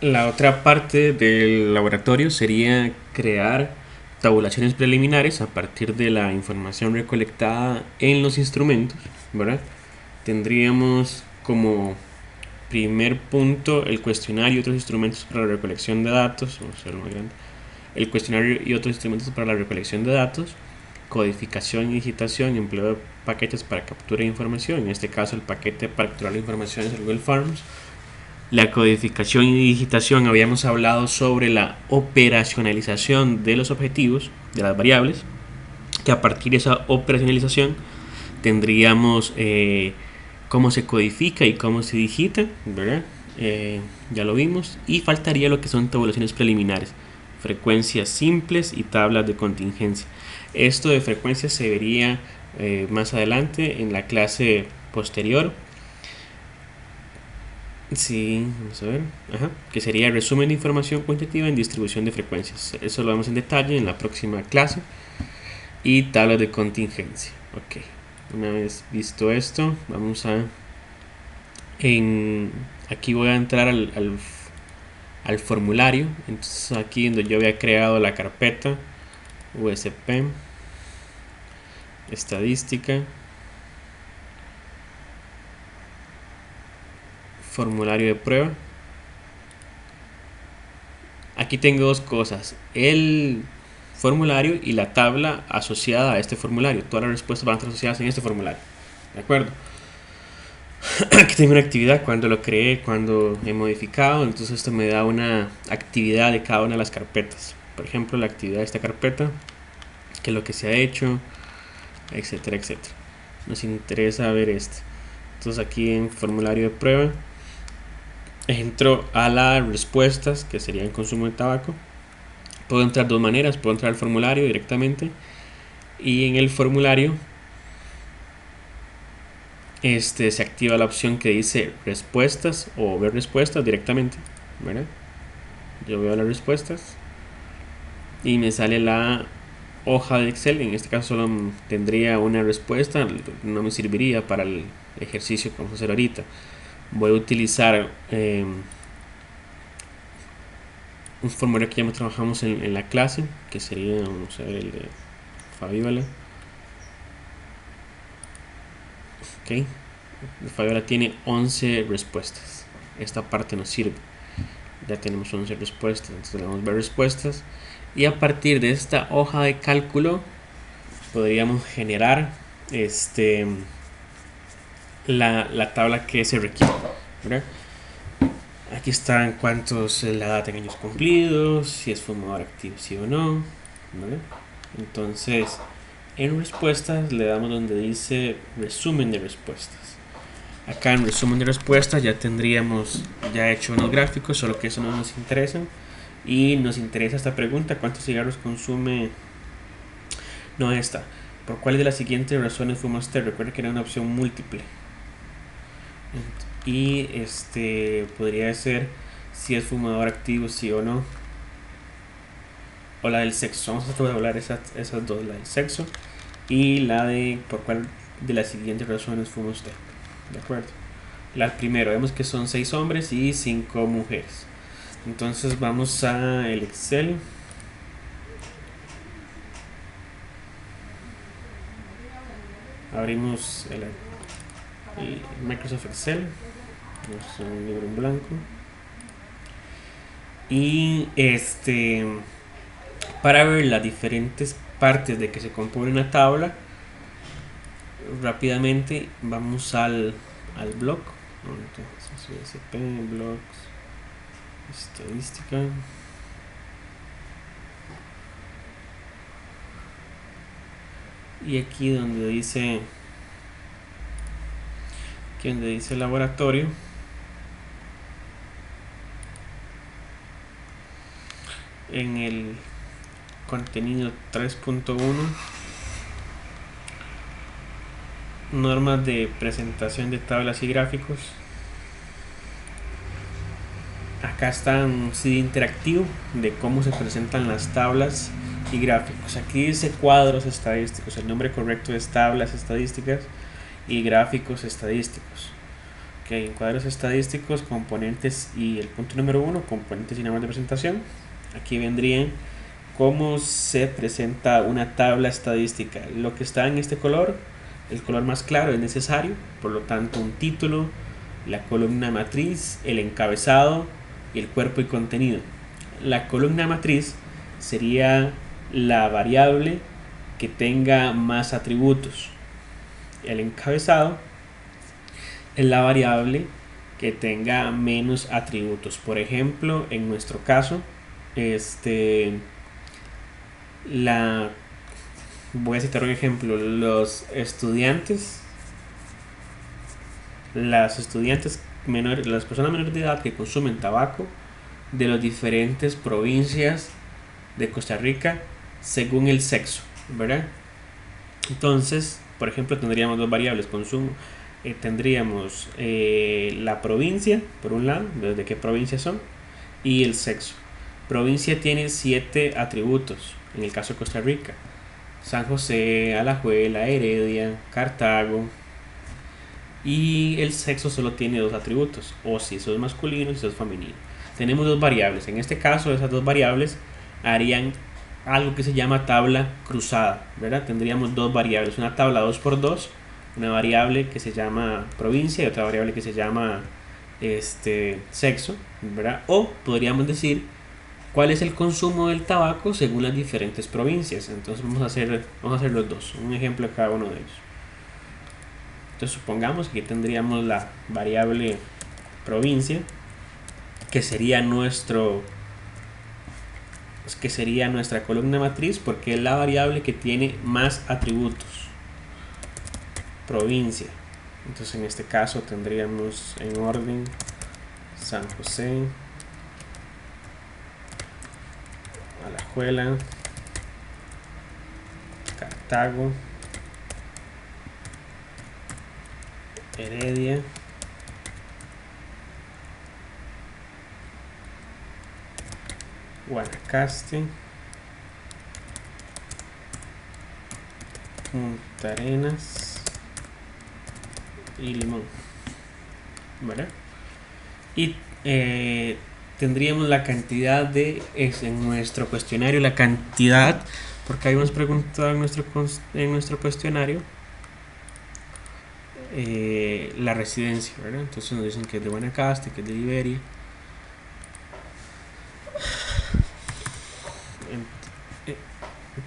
La otra parte del laboratorio sería crear tabulaciones preliminares a partir de la información recolectada en los instrumentos, ¿verdad? Tendríamos como primer punto el cuestionario y otros instrumentos para la recolección de datos, vamos a hacerlo más grande. El cuestionario y otros instrumentos para la recolección de datos, codificación y digitación, empleo de paquetes para captura de información, en este caso el paquete para capturar la información es el Google Forms. La codificación y digitación, habíamos hablado sobre la operacionalización de los objetivos, de las variables, que a partir de esa operacionalización tendríamos cómo se codifica y cómo se digita, ¿verdad? Ya lo vimos. Y faltaría lo que son tabulaciones preliminares, frecuencias simples y tablas de contingencia. Esto de frecuencias se vería más adelante en la clase posterior. Sí, vamos a ver. Ajá, que sería resumen de información cuantitativa en distribución de frecuencias. Eso lo vemos en detalle en la próxima clase. Y tablas de contingencia. Ok. Una vez visto esto, vamos a... aquí voy a entrar al formulario. Entonces aquí donde yo había creado la carpeta USP, estadística, formulario de prueba. Aquí tengo dos cosas: el formulario y la tabla asociada a este formulario. Todas las respuestas van a estar asociadas en este formulario. ¿De acuerdo? Aquí tengo una actividad cuando lo creé, cuando he modificado. Entonces esto me da una actividad de cada una de las carpetas. Por ejemplo, la actividad de esta carpeta, que es lo que se ha hecho, etcétera, etcétera. Nos interesa ver esto. Entonces aquí en formulario de prueba entro a las respuestas, que serían consumo de tabaco. Puedo entrar de dos maneras: puedo entrar al formulario directamente, y en el formulario se activa la opción que dice respuestas o ver respuestas directamente, ¿verdad? Yo veo las respuestas y me sale la hoja de Excel. En este caso solo tendría una respuesta, no me serviría para el ejercicio que vamos a hacer ahorita. Voy a utilizar un formulario que ya trabajamos en la clase, que sería, vamos a ver, el de Fabiola. Ok, Fabiola tiene 11 respuestas. Esta parte nos sirve. Ya tenemos 11 respuestas, entonces le vamos a ver respuestas. Y a partir de esta hoja de cálculo podríamos generar la tabla que se requiere, ¿verdad? Aquí están cuántos la data en años cumplidos, si es fumador activo sí o no, ¿vale? Entonces en respuestas le damos donde dice resumen de respuestas. Acá en resumen de respuestas ya tendríamos ya hecho unos gráficos, solo que eso no nos interesa. Y nos interesa esta pregunta: ¿cuántos cigarros consume? No, esta: ¿por cuáles de las siguientes razones fuma usted? Recuerda que era una opción múltiple. Y podría ser si es fumador activo sí o no, o la del sexo. Vamos a hablar esas dos: la del sexo y la de por cuál de las siguientes razones fuma usted. ¿De acuerdo? La primero, vemos que son 6 hombres y 5 mujeres. Entonces vamos a el Excel. Abrimos el Microsoft Excel. Es un libro en blanco. Y para ver las diferentes partes de que se compone una tabla, rápidamente vamos al blog. Entonces, CSP, blogs, estadística. Y aquí donde dice laboratorio, en el contenido 3.1, normas de presentación de tablas y gráficos, acá está un CD interactivo de cómo se presentan las tablas y gráficos. Aquí dice cuadros estadísticos, el nombre correcto es tablas estadísticas y gráficos estadísticos. Ok, en cuadros estadísticos, componentes y el punto número 1, componentes y normas de presentación. Aquí vendrían cómo se presenta una tabla estadística. Lo que está en este color, el color más claro, es necesario, por lo tanto un título, la columna matriz, el encabezado y el cuerpo y contenido. La columna matriz sería la variable que tenga más atributos. El encabezado es la variable que tenga menos atributos. Por ejemplo, en nuestro caso, voy a citar un ejemplo. Las personas menores de edad que consumen tabaco de las diferentes provincias de Costa Rica según el sexo, ¿verdad? Entonces, por ejemplo, tendríamos dos variables: consumo. Tendríamos la provincia, por un lado, desde qué provincia son, y el sexo. Provincia tiene 7 atributos, en el caso de Costa Rica: San José, Alajuela, Heredia, Cartago. Y el sexo solo tiene 2 atributos, o si eso es masculino, si eso es femenino. Tenemos dos variables. En este caso, esas dos variables harían algo que se llama tabla cruzada, ¿verdad? Tendríamos dos variables, una tabla 2x2, una variable que se llama provincia y otra variable que se llama sexo, ¿verdad? O podríamos decir cuál es el consumo del tabaco según las diferentes provincias. Entonces vamos a hacer los dos, un ejemplo de cada uno de ellos. Entonces supongamos que tendríamos la variable provincia, que sería nuestra columna matriz, porque es la variable que tiene más atributos. Provincia. Entonces en este caso tendríamos en orden San José, Alajuela, Cartago, Heredia, Guanacaste, Punta Arenas y Limón, ¿verdad? Y tendríamos la cantidad en nuestro cuestionario, la cantidad, porque habíamos preguntado en nuestro cuestionario la residencia, ¿verdad? Entonces nos dicen que es de Guanacaste, que es de Liberia.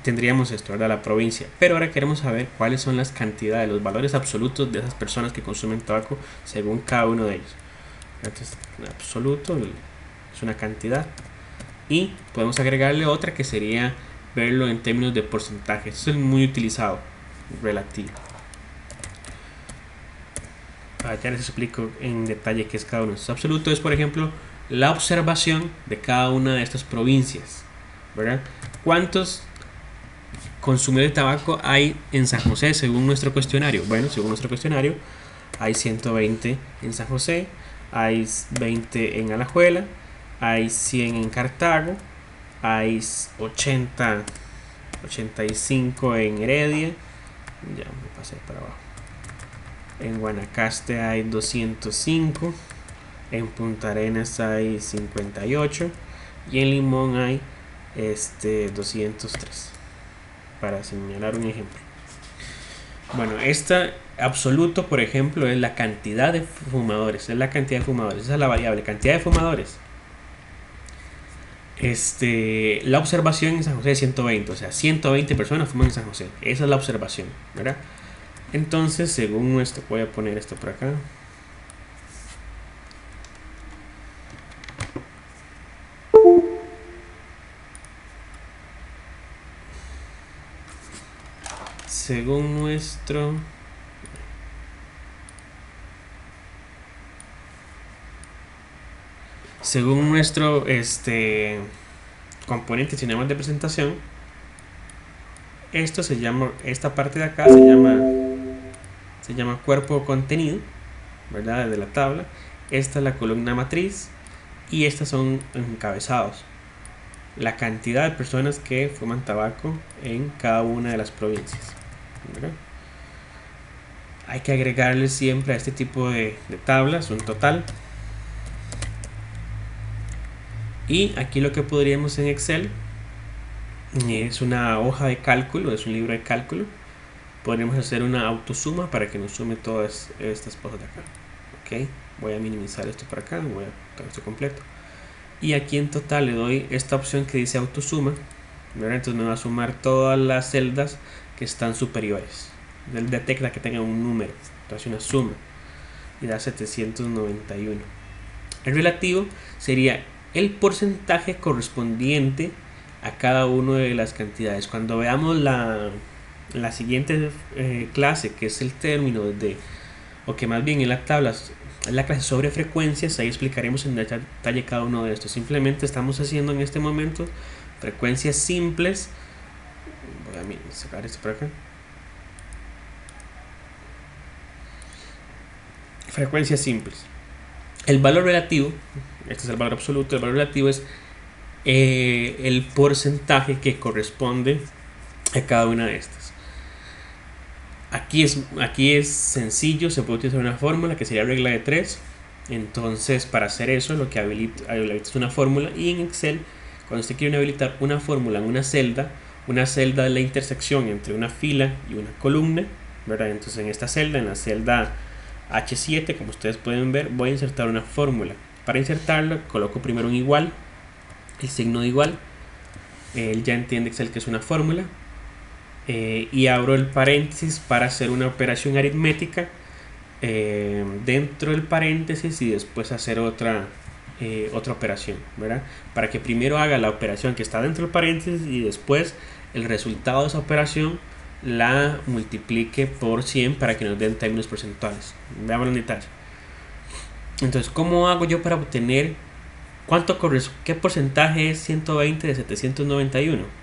Tendríamos esto, ¿verdad? La provincia. Pero ahora queremos saber cuáles son las cantidades, los valores absolutos de esas personas que consumen tabaco según cada uno de ellos. Entonces, absoluto es una cantidad. Y podemos agregarle otra que sería verlo en términos de porcentaje. Esto es muy utilizado, relativo. Ya les explico en detalle qué es cada uno. Absoluto es, por ejemplo, la observación de cada una de estas provincias, ¿verdad? ¿Cuántos consumidores de tabaco hay en San José según nuestro cuestionario? Bueno, según nuestro cuestionario hay 120 en San José, hay 20 en Alajuela, hay 100 en Cartago, hay 85 en Heredia, ya me pasé para abajo. En Guanacaste hay 205, en Punta Arenas hay 58 y en Limón hay 203, para señalar un ejemplo. Bueno, esta absoluto, por ejemplo, es la cantidad de fumadores, esa es la variable, cantidad de fumadores. La observación en San José es 120, o sea, 120 personas fuman en San José, esa es la observación, ¿verdad? Entonces, según nuestro, voy a poner esto por acá. Según nuestro componente si de presentación, esta parte de acá se llama cuerpo o contenido, ¿verdad? De la tabla. Esta es la columna matriz y estas son encabezados, la cantidad de personas que fuman tabaco en cada una de las provincias, ¿verdad? hay que agregarle siempre a este tipo de tablas un total. Y aquí lo que podríamos en Excel es una hoja de cálculo, es un libro de cálculo. Podríamos hacer una autosuma para que nos sume todas estas cosas de acá. Ok, voy a minimizar esto por acá, voy a poner esto completo. Y aquí en total le doy esta opción que dice autosuma, ¿verdad? Entonces me va a sumar todas las celdas que están superiores. Él detecta que tenga un número, entonces una suma y da 791. El relativo sería el porcentaje correspondiente a cada una de las cantidades. Cuando veamos la siguiente clase, que es el término de, o que más bien en la tabla, es la clase sobre frecuencias, ahí explicaremos en detalle cada uno de estos. Simplemente estamos haciendo en este momento frecuencias simples. Voy a sacar esto por acá. Frecuencias simples. El valor relativo, este es el valor absoluto, el valor relativo es el porcentaje que corresponde a cada una de estas. Aquí es sencillo, se puede utilizar una fórmula que sería regla de 3. Entonces, para hacer eso, lo que habilita es una fórmula. Y en Excel, cuando usted quiere habilitar una fórmula en una celda es la intersección entre una fila y una columna, ¿verdad? Entonces, en esta celda, en la celda H7, como ustedes pueden ver, voy a insertar una fórmula. Para insertarla, coloco primero un igual, el signo de igual. Él ya entiende Excel que es una fórmula. Y abro el paréntesis para hacer una operación aritmética dentro del paréntesis y después hacer otra operación, ¿verdad? Para que primero haga la operación que está dentro del paréntesis y después el resultado de esa operación la multiplique por 100 para que nos den términos porcentuales. Veamos en detalle. Entonces, ¿cómo hago yo para obtener qué porcentaje es 120 de 791?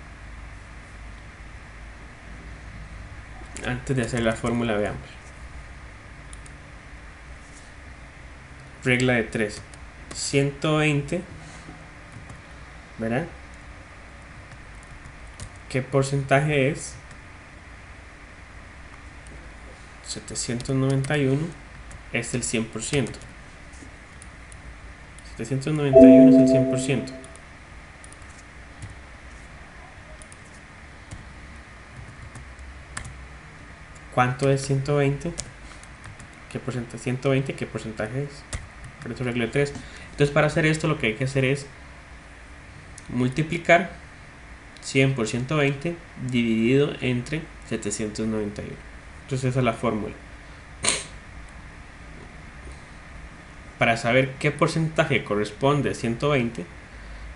Antes de hacer la fórmula, veamos. Regla de 3. 120, ¿verdad? ¿Qué porcentaje es? 791 es el 100%. 791 es el 100%. ¿Cuánto es 120? ¿Qué porcentaje? 120, ¿qué porcentaje es? Por eso regla de 3. Entonces, para hacer esto, lo que hay que hacer es multiplicar 100 por 120 dividido entre 791. Entonces, esa es la fórmula. Para saber qué porcentaje corresponde a 120,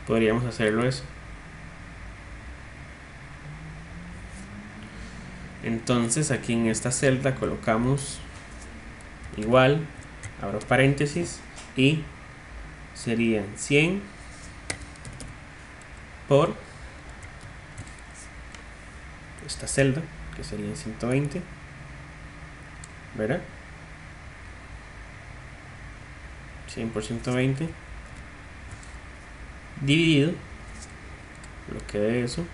podríamos hacerlo eso. Entonces, aquí en esta celda colocamos igual, abro paréntesis y serían 100 por esta celda, que serían 120, ¿verdad? 100 por 120 dividido lo que de eso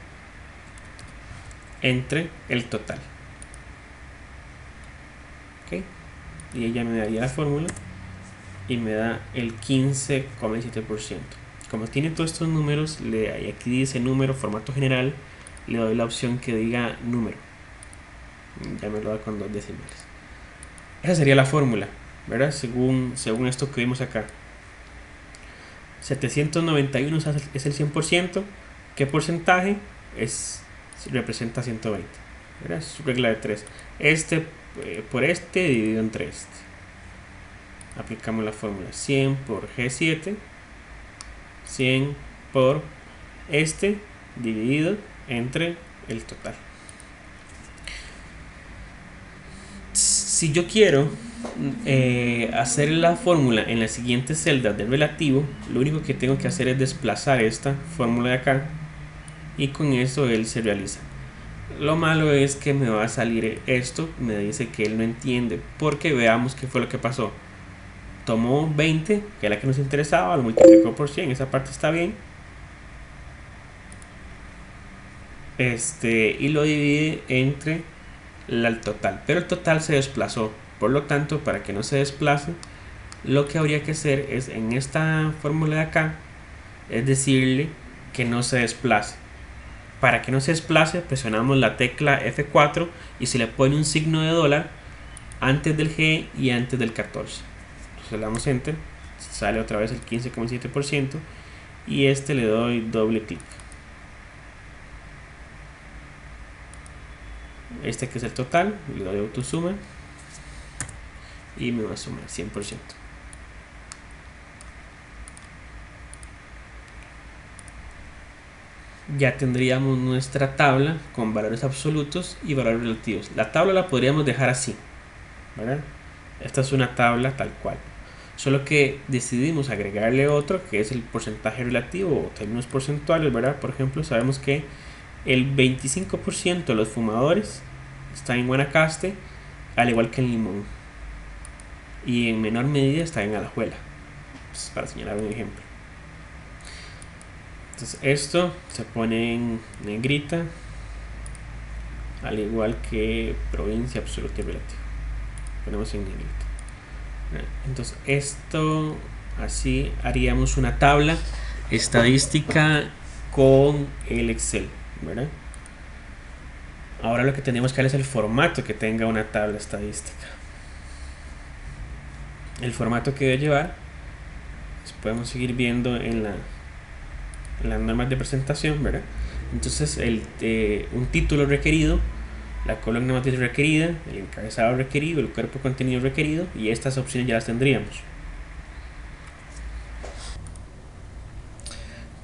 entre el total. ¿Ok? Y ella me daría la fórmula y me da el 15,7%. Como tiene todos estos números, aquí dice número, formato general, le doy la opción que diga número. Ya me lo da con 2 decimales. Esa sería la fórmula, ¿verdad? Según esto que vimos acá. 791 es el 100%. ¿Qué porcentaje? Representa 120. ¿Verdad? Es su regla de 3. Por este dividido entre este. Aplicamos la fórmula 100 por G7, 100 por este dividido entre el total. Si yo quiero hacer la fórmula en las siguientes celdas del relativo, lo único que tengo que hacer es desplazar esta fórmula de acá y con eso él se realiza. Lo malo es que me va a salir esto, me dice que él no entiende, porque veamos qué fue lo que pasó. Tomó 20, que es la que nos interesaba, lo multiplicó por 100, esa parte está bien. Y lo divide entre el total, pero el total se desplazó. Por lo tanto, para que no se desplace, lo que habría que hacer es en esta fórmula de acá, es decirle que no se desplace. Para que no se desplace, presionamos la tecla F4 y se le pone un signo de dólar antes del G y antes del 14. Entonces le damos Enter, sale otra vez el 15,7% y este le doy doble clic. Este que es el total, le doy autosuma y me va a sumar 100%. Ya tendríamos nuestra tabla con valores absolutos y valores relativos. La tabla la podríamos dejar así, ¿verdad? Esta es una tabla tal cual, solo que decidimos agregarle otro que es el porcentaje relativo o términos porcentuales, ¿verdad? Por ejemplo, sabemos que el 25% de los fumadores está en Guanacaste, al igual que en Limón, y en menor medida está en Alajuela, pues para señalar un ejemplo. Entonces esto se pone en negrita, al igual que provincia absoluta y relativa. Ponemos en negrita. Entonces esto, así haríamos una tabla estadística con el Excel, ¿verdad? Ahora lo que tenemos que ver es el formato que tenga una tabla estadística. El formato que debe llevar, pues podemos seguir viendo en las normas de presentación, ¿verdad? Entonces un título requerido, la columna matriz requerida, el encabezado requerido, el cuerpo de contenido requerido, y estas opciones ya las tendríamos.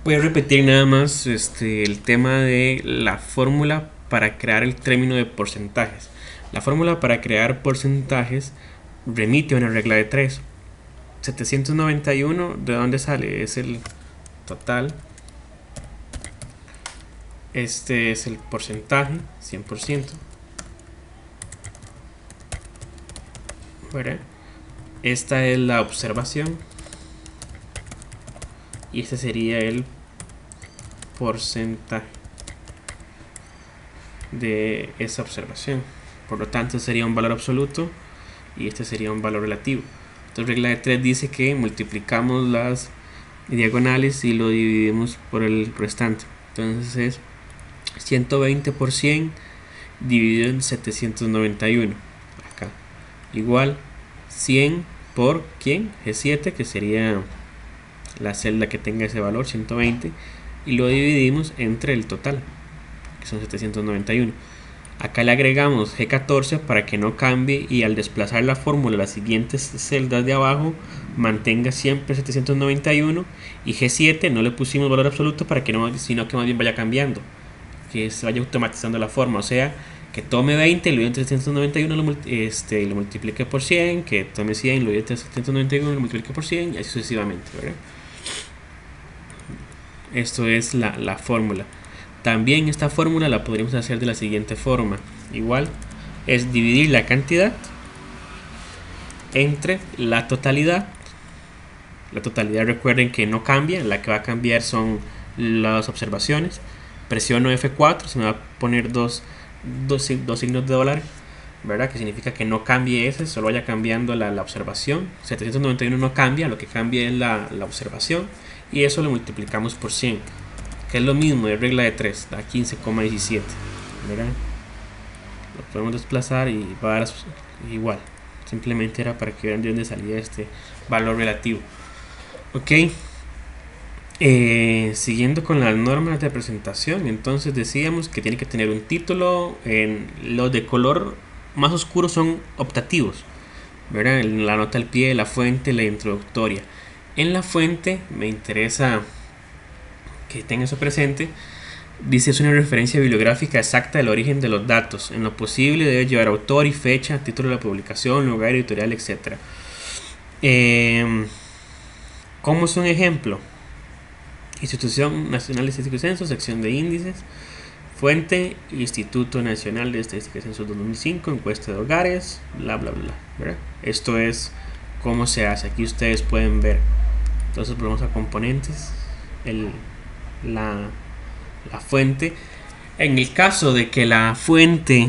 Voy a repetir nada más el tema de la fórmula para crear el término de porcentajes. La fórmula para crear porcentajes remite a una regla de 3. 791, ¿de dónde sale? Es el total. Este es el porcentaje, 100%. ¿Verdad? Esta es la observación. Y este sería el porcentaje de esa observación. Por lo tanto, sería un valor absoluto y este sería un valor relativo. Entonces, regla de 3 dice que multiplicamos las diagonales y lo dividimos por el restante. Entonces es 120 por 100 dividido en 791. Acá. Igual 100 por ¿quién? G7, que sería la celda que tenga ese valor, 120. Y lo dividimos entre el total, que son 791. Acá le agregamos G14 para que no cambie y al desplazar la fórmula las siguientes celdas de abajo mantenga siempre 791, y G7 no le pusimos valor absoluto para que no, sino que más bien vaya cambiando, que se vaya automatizando la forma, o sea que tome 20 y lo entre 791 lo multiplique por 100, que tome 100 y lo entre 791 lo multiplique por 100 y así sucesivamente, ¿verdad? Esto es la fórmula. También esta fórmula la podríamos hacer de la siguiente forma. Igual es dividir la cantidad entre la totalidad. La totalidad, recuerden que no cambia, la que va a cambiar son las observaciones. Presiono F4, se me va a poner dos signos de dólar, ¿verdad? Que significa que no cambie ese, solo vaya cambiando la observación. 791 no cambia, lo que cambia es la observación, y eso lo multiplicamos por 100, que es lo mismo de regla de 3, da 15,17, ¿verdad? Lo podemos desplazar y va a dar igual. Simplemente era para que vean de dónde salía este valor relativo. Ok. Siguiendo con las normas de presentación, entonces decíamos que tiene que tener un título. Los de color más oscuro son optativos, ¿verdad? La nota al pie, la fuente, la introductoria. En la fuente me interesa que tenga eso presente. Dice: es una referencia bibliográfica exacta del origen de los datos. En lo posible debe llevar autor y fecha, título de la publicación, lugar editorial, etc. ¿Cómo es un ejemplo? Institución Nacional de Estadística y Censos, sección de índices. Fuente: Instituto Nacional de Estadística y Censos 2005, encuesta de hogares, bla bla bla, ¿verdad? Esto es cómo se hace. Aquí ustedes pueden ver. Entonces volvemos a componentes, la fuente. En el caso de que la fuente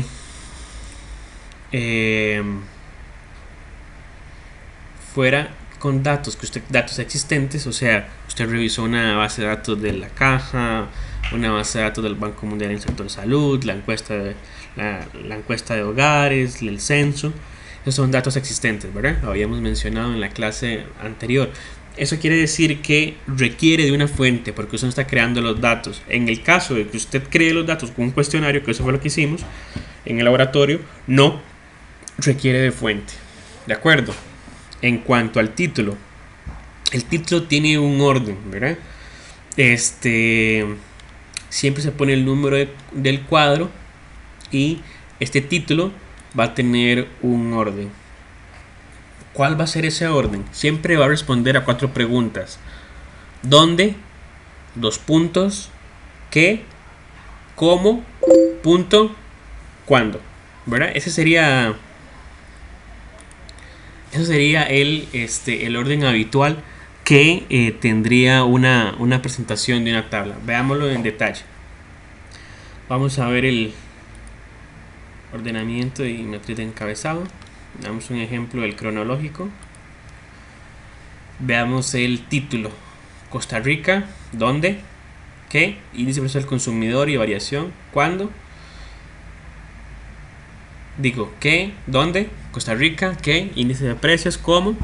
fuera con datos existentes, o sea, usted revisó una base de datos de la caja, una base de datos del Banco Mundial en el sector salud, la encuesta de hogares, el censo. Esos son datos existentes, ¿verdad? Lo habíamos mencionado en la clase anterior. Eso quiere decir que requiere de una fuente porque usted no está creando los datos. En el caso de que usted cree los datos con un cuestionario, que eso fue lo que hicimos en el laboratorio, no requiere de fuente. ¿De acuerdo? En cuanto al título, el título tiene un orden, ¿verdad? Siempre se pone el número del cuadro y este título va a tener un orden. ¿Cuál va a ser ese orden? Siempre va a responder a 4 preguntas. ¿Dónde? 2 puntos. ¿Qué? ¿Cómo? Punto. ¿Cuándo? ¿Verdad? Ese sería el orden habitual que tendría una presentación de una tabla. Veámoslo en detalle. Vamos a ver el ordenamiento y matriz de encabezado. Damos un ejemplo del cronológico. Veamos el título. Costa Rica, ¿dónde? ¿Qué? Índice de precios del consumidor y variación. ¿Cuándo? Digo, ¿qué? ¿Dónde? Costa Rica, ¿qué? Índice de precios, ¿cómo?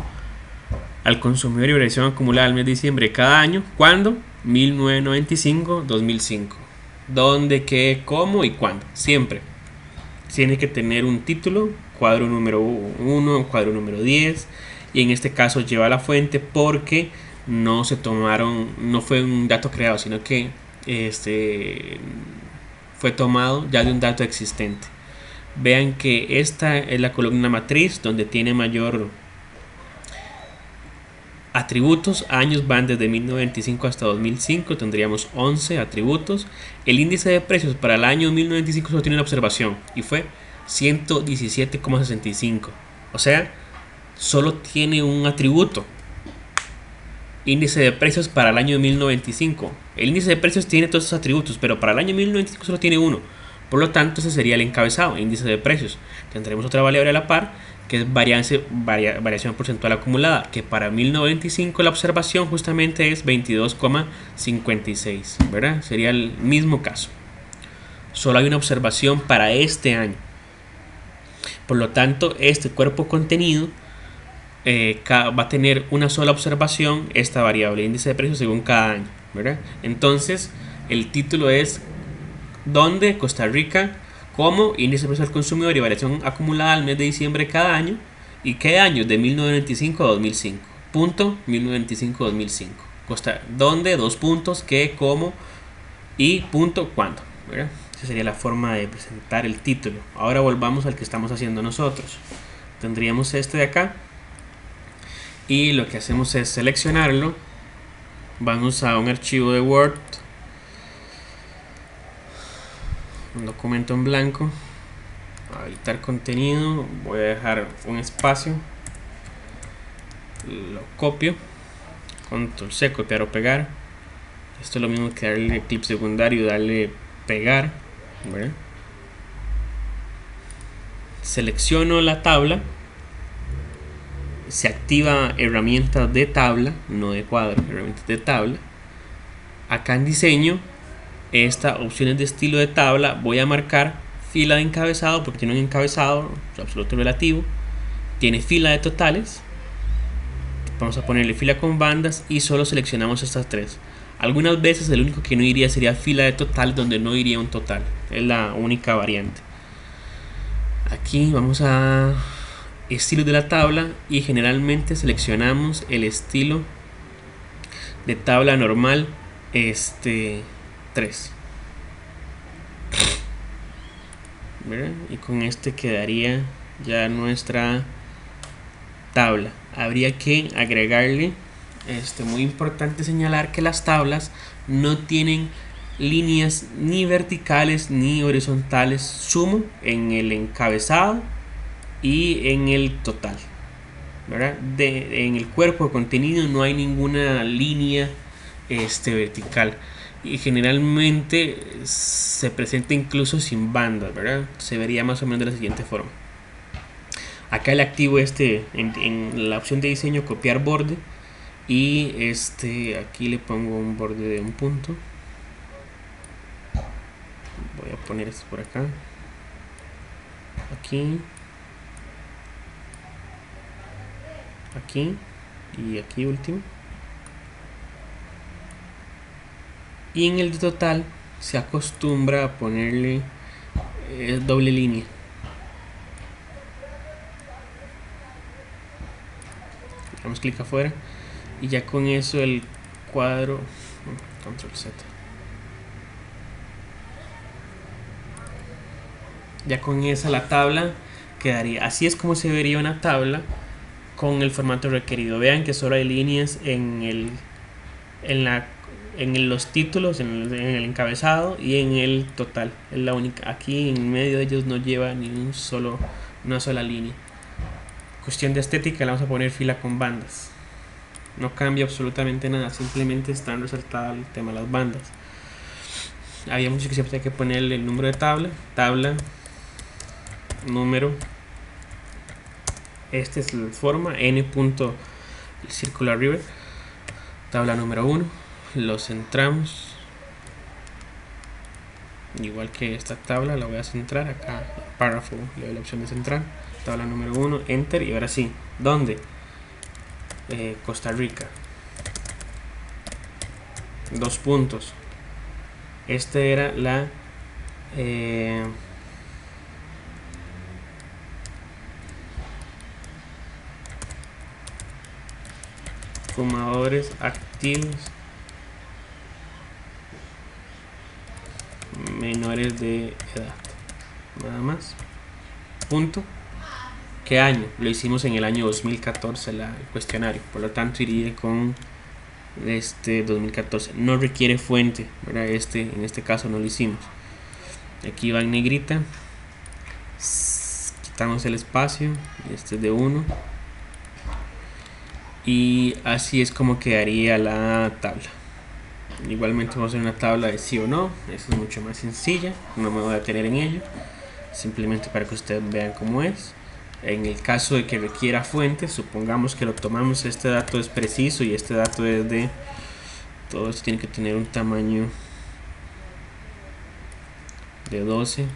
Al consumidor y variación acumulada al mes de diciembre de cada año. ¿Cuándo? 1995-2005. ¿Dónde, qué, cómo y cuándo? Siempre tiene que tener un título, cuadro número 1, cuadro número 10, y en este caso lleva la fuente porque no fue un dato creado, sino que fue tomado ya de un dato existente. Vean que esta es la columna matriz donde tiene mayor atributos. Años van desde 1995 hasta 2005, tendríamos 11 atributos. El índice de precios para el año 1995 solo tiene una observación y fue 117,65. O sea, solo tiene un atributo. Índice de precios para el año 1095. El índice de precios tiene todos esos atributos, pero para el año 1095 solo tiene uno. Por lo tanto, ese sería el encabezado, índice de precios. Tendremos otra variable a la par, que es variación porcentual acumulada, que para 1095 la observación justamente es 22,56, ¿verdad? Sería el mismo caso. Solo hay una observación para este año. Por lo tanto, este cuerpo contenido va a tener una sola observación, esta variable índice de precios según cada año, ¿verdad? Entonces, el título es ¿dónde? Costa Rica. ¿Cómo? Índice de precios al consumidor y variación acumulada al mes de diciembre de cada año. ¿Y qué año? De 1995 a 2005. Punto 1995-2005. ¿Dónde? 2 puntos. ¿Qué? ¿Cómo? Y punto. ¿Cuándo? ¿Verdad? Esa sería la forma de presentar el título. Ahora volvamos al que estamos haciendo nosotros. Tendríamos este de acá. Y lo que hacemos es seleccionarlo. Vamos a un archivo de Word. Un documento en blanco, editar contenido, voy a dejar un espacio, lo copio, control C, copiar o pegar. Esto es lo mismo que darle clip secundario y darle pegar, ¿verdad? Selecciono la tabla, se activa herramientas de tabla, no de cuadro, herramientas de tabla. Acá en diseño, esta opciones de estilo de tabla, voy a marcar fila de encabezado porque tiene un encabezado absoluto relativo, tiene fila de totales, vamos a ponerle fila con bandas y solo seleccionamos estas 3. Algunas veces el único que no iría sería fila de total, donde no iría un total, es la única variante. Aquí vamos a estilo de la tabla y generalmente seleccionamos el estilo de tabla normal 3, ¿verdad? Y con este quedaría ya nuestra tabla. Habría que agregarle muy importante señalar que las tablas no tienen líneas ni verticales ni horizontales sumo en el encabezado y en el total, ¿verdad? En el cuerpo de contenido no hay ninguna línea vertical y generalmente se presenta incluso sin bandas, ¿verdad? Se vería más o menos de la siguiente forma. Acá le activo en la opción de diseño, copiar borde, y aquí le pongo un borde de un punto. Voy a poner esto por acá, aquí, aquí y aquí último. Y en el de total se acostumbra a ponerle doble línea. Damos clic afuera y ya con eso el cuadro, control Z, ya con esa la tabla quedaría. Así es como se vería una tabla con el formato requerido. Vean que solo hay líneas en los títulos, en el encabezado y en el total. Es la única. Aquí en medio de ellos no lleva ni una sola línea. Cuestión de estética, le vamos a poner fila con bandas. No cambia absolutamente nada, simplemente están resaltadas el tema de las bandas. Habíamos dicho que siempre hay que ponerle el número de tabla, número. Esta es la forma, n punto, el círculo arriba, tabla número 1, lo centramos. Igual que esta tabla la voy a centrar acá, párrafo, le doy la opción de centrar, tabla número 1, enter, y ahora sí, ¿dónde? Costa Rica, 2 puntos. Esta era la fumadores activos menores de edad, nada más, punto. ¿Qué año? Lo hicimos en el año 2014 el cuestionario, por lo tanto iría con 2014. No requiere fuente, ¿verdad? En este caso no lo hicimos. Aquí va en negrita, quitamos el espacio, y este es de 1, y así es como quedaría la tabla. Igualmente vamos a hacer una tabla de sí o no. Eso es mucho más sencilla, no me voy a detener en ello, simplemente para que ustedes vean cómo es. En el caso de que requiera fuente, supongamos que lo tomamos, este dato es preciso y este dato es de, todo esto tiene que tener un tamaño de 12.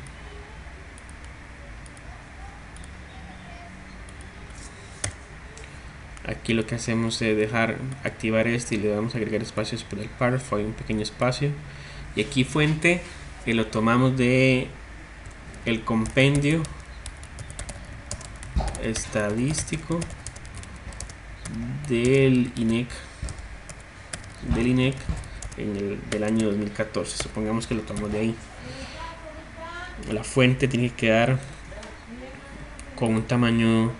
Aquí lo que hacemos es activar este y le damos a agregar espacios por el párrafo, hay un pequeño espacio. Y aquí fuente, que lo tomamos de el compendio estadístico del INEC del año 2014. Supongamos que lo tomamos de ahí. La fuente tiene que quedar con un tamaño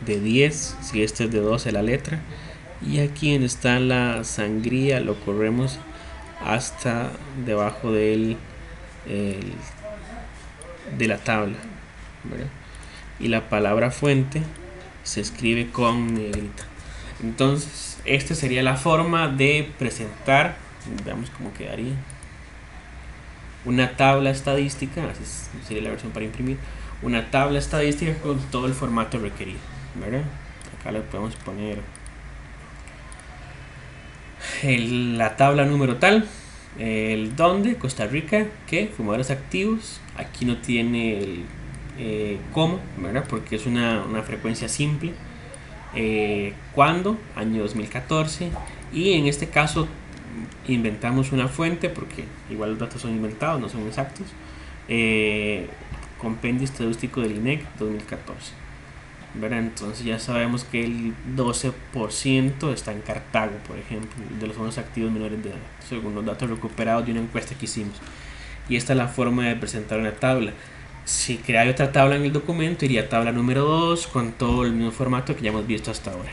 de 10, si este es de 12 la letra, y aquí donde está la sangría lo corremos hasta debajo de la tabla, ¿verdad? Y la palabra fuente se escribe con negrita. Entonces esta sería la forma de presentar, veamos cómo quedaría, una tabla estadística. Así sería la versión para imprimir, una tabla estadística con todo el formato requerido, ¿verdad? Acá le podemos poner la tabla número tal, el dónde, Costa Rica, que fumadores activos. Aquí no tiene el cómo, ¿verdad? Porque es una frecuencia simple. Cuándo, año 2014, y en este caso inventamos una fuente porque igual los datos son inventados, no son exactos. Compendio estadístico del INEC 2014, ¿verdad? Entonces ya sabemos que el 12% está en Cartago, por ejemplo, de los fondos activos menores de edad, según los datos recuperados de una encuesta que hicimos. Y esta es la forma de presentar una tabla. Si crear otra tabla en el documento, iría tabla número 2 con todo el mismo formato que ya hemos visto hasta ahora.